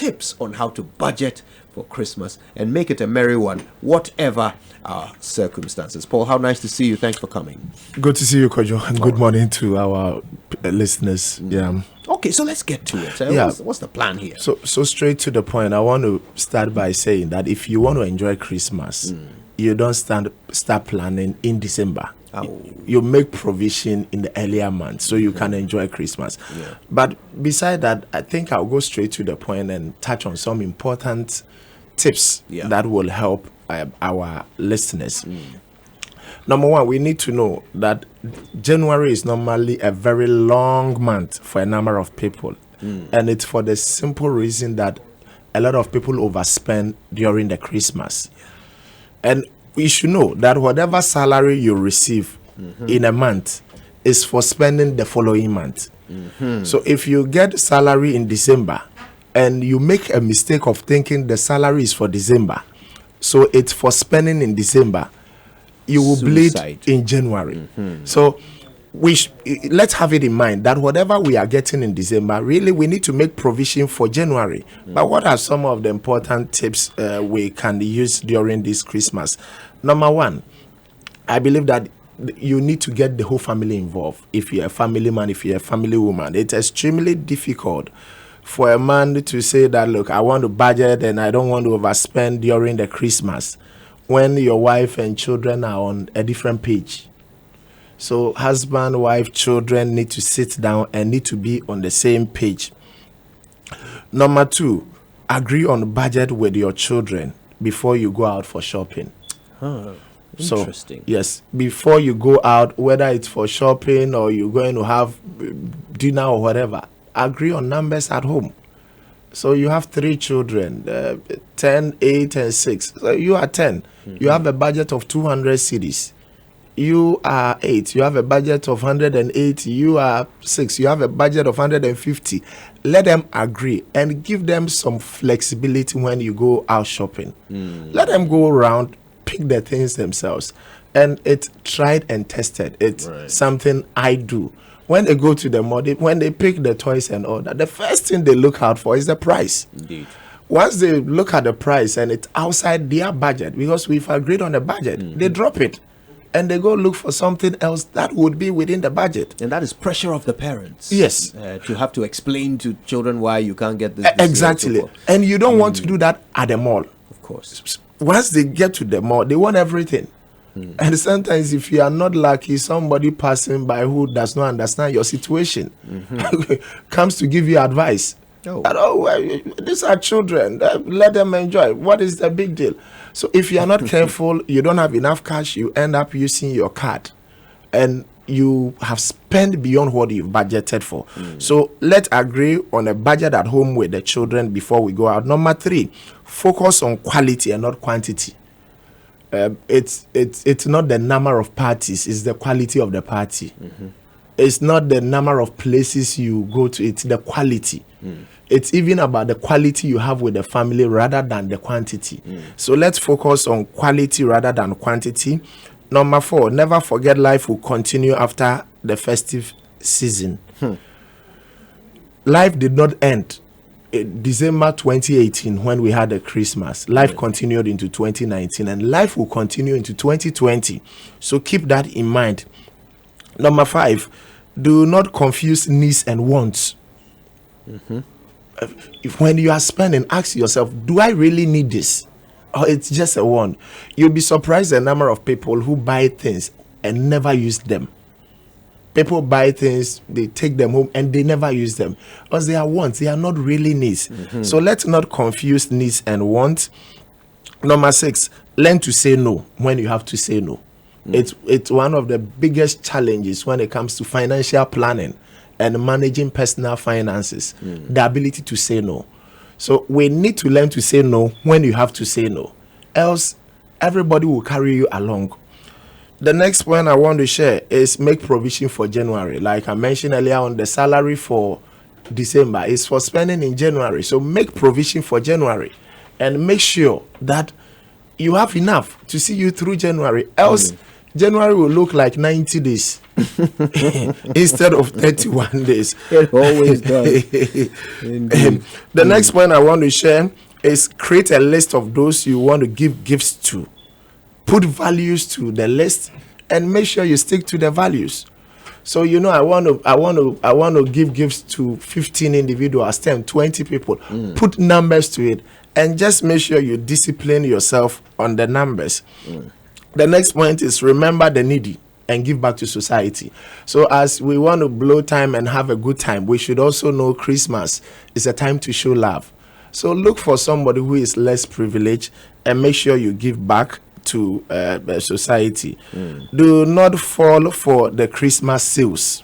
tips on how to budget for Christmas and make it a merry one, whatever our circumstances. Paul, how nice to see you. Thanks for coming. Good to see you, Kojo, and good morning to our listeners. Yeah. Okay, so let's get to it. What's the plan here? So straight to the point, I want to start by saying that if you want to enjoy Christmas, you don't start planning in December. You make provision in the earlier months so you can enjoy Christmas. Yeah. But beside that, I think I'll go straight to the point and touch on some important tips that will help our listeners. Number one, we need to know that January is normally a very long month for a number of people. And it's for the simple reason that a lot of people overspend during the Christmas. And you should know that whatever salary you receive in a month is for spending the following month. So if you get salary in December and you make a mistake of thinking the salary is for December, so it's for spending in December, you will bleed in January. So let's have it in mind that whatever we are getting in December, really we need to make provision for January. But what are some of the important tips we can use during this Christmas? Number one, I believe that you need to get the whole family involved. If you're a family man, if you're a family woman, it's extremely difficult for a man to say that, look, I want to budget and I don't want to overspend during the Christmas when your wife and children are on a different page. So husband, wife, children need to sit down and need to be on the same page. Number two, agree on budget with your children before you go out for shopping. Interesting. So, yes, before you go out, whether it's for shopping or you're going to have dinner or whatever, agree on numbers at home. So you have 3 children, 10, 8, and 6. So you are 10. You have a budget of 200 cedis. You are 8. You have a budget of 180. You are 6. You have a budget of 150. Let them agree and give them some flexibility when you go out shopping. Let them go around, pick the things themselves. And it's tried and tested. It's something I do. When they go to the mall, when they pick the toys and all that, the first thing they look out for is the price. Indeed. Once they look at the price and it's outside their budget, because we've agreed on the budget, they drop it and they go look for something else that would be within the budget. And that is pressure of the parents. Yes. To have to explain to children why you can't get this. Exactly. And you don't want to do that at the mall. Of course. Once they get to the mall, they want everything. And sometimes if you are not lucky, somebody passing by who does not understand your situation comes to give you advice. These are children. Let them enjoy. What is the big deal? So if you are not careful, you don't have enough cash, you end up using your card. And you have spent beyond what you've budgeted for. So let's agree on a budget at home with the children before we go out. Number 3, focus on quality and not quantity. It's not the number of parties, it's the quality of the party. It's not the number of places you go to, it's the quality. It's even about the quality you have with the family rather than the quantity. So let's focus on quality rather than quantity. Number 4, never forget life will continue after the festive season. Life did not end in December 2018 when we had a Christmas. Life continued into 2019 and life will continue into 2020. So keep that in mind. Number 5, do not confuse needs and wants. If when you are spending, ask yourself, do I really need this? Or it's just a want? You'll be surprised the number of people who buy things and never use them. People buy things, they take them home and they never use them because they are wants, they are not really needs. So let's not confuse needs and wants. Number 6, learn to say no when you have to say no. It's one of the biggest challenges when it comes to financial planning and managing personal finances, the ability to say no. So we need to learn to say no when you have to say no, else everybody will carry you along. The next point I want to share is make provision for January. Like I mentioned earlier on, the salary for December is for spending in January. So make provision for January and make sure that you have enough to see you through January. Else, January will look like 90 days instead of 31 days. It always does. The next point I want to share is create a list of those you want to give gifts to. Put values to the list and make sure you stick to the values. So I want to give gifts to 15 individuals, 10, 20 people. Put numbers to it and just make sure you discipline yourself on the numbers. The next point is remember the needy and give back to society. So as we want to blow time and have a good time, we should also know Christmas is a time to show love. So look for somebody who is less privileged and make sure you give back to society. Do not fall for the Christmas sales.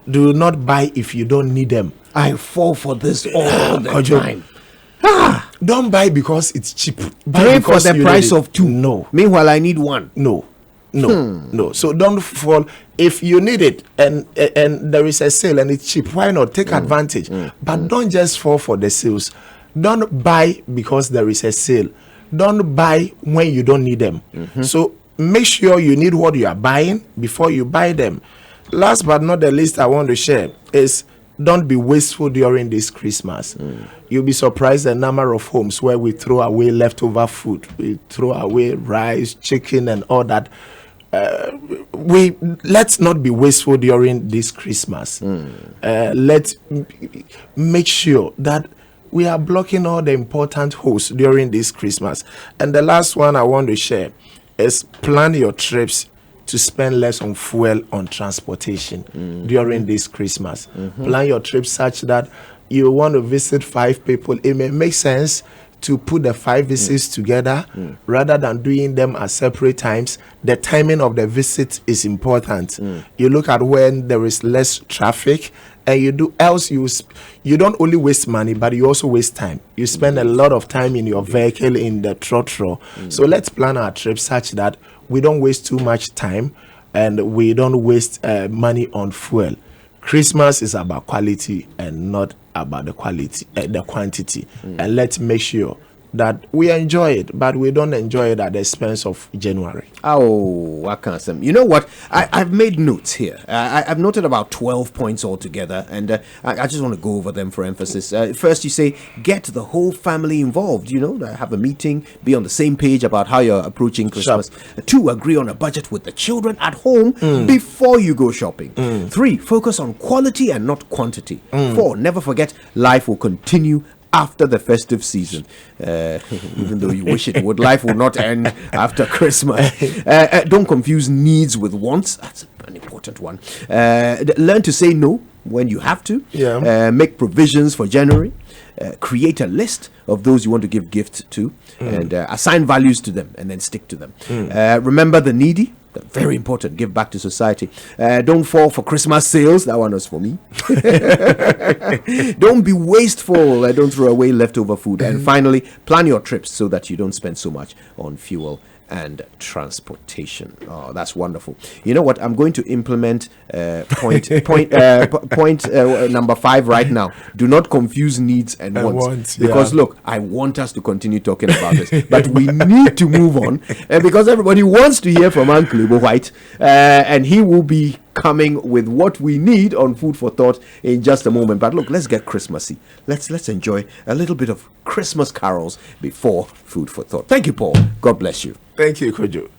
Do not buy if you don't need them. I fall for this all the time. Don't buy because it's cheap. Pay for the price of two. No. Meanwhile, I need one. No. So don't fall. If you need it and there is a sale and it's cheap, why not take advantage? But don't just fall for the sales. Don't buy because there is a sale. Don't buy when you don't need them. So make sure you need what you are buying before you buy them. Last but not the least, I want to share is don't be wasteful during this Christmas. You'll be surprised the number of homes where we throw away leftover food. We throw away rice, chicken, and all that. Let's not be wasteful during this Christmas. Let's make sure that we are blocking all the important holes during this Christmas. And the last one I want to share is plan your trips to spend less on fuel on transportation during this Christmas. Plan your trips such that you want to visit 5 people. It may make sense to put the 5 visits together rather than doing them at separate times. The timing of the visit is important. You look at when there is less traffic, and you do, else you don't only waste money, but you also waste time. You spend a lot of time in your vehicle in the trotro. So let's plan our trip such that we don't waste too much time and we don't waste money on fuel. Christmas is about quality and not about the quantity. And let's make sure that we enjoy it, but we don't enjoy it at the expense of January. Oh, I can't say. You know what? I've made notes here. I've noted about 12 points altogether, and I just want to go over them for emphasis. First, you say, get the whole family involved. Have a meeting, be on the same page about how you're approaching Christmas. 2, agree on a budget with the children at home before you go shopping. 3, focus on quality and not quantity. 4, never forget life will continue after the festive season. Even though you wish it would, life will not end after Christmas. Don't confuse needs with wants. That's an important one. Learn to say no when you have to. Make provisions for January. Create a list of those you want to give gifts to and assign values to them and then stick to them. Remember the needy. Very important. Give back to society. Don't fall for Christmas sales. That one was for me. Don't be wasteful. Don't throw away leftover food. And finally, plan your trips so that you don't spend so much on fuel and transportation. Oh, that's wonderful. You know what? I'm going to implement point number 5 right now. Do not confuse needs and wants. Because look, I want us to continue talking about this, but we need to move on because everybody wants to hear from Uncle Ibo White, and he will be coming with what we need on Food for Thought in just a moment. But look, let's get Christmassy. Let's enjoy a little bit of Christmas carols before Food for Thought. Thank you, Paul. God bless you. Thank you, Kojo.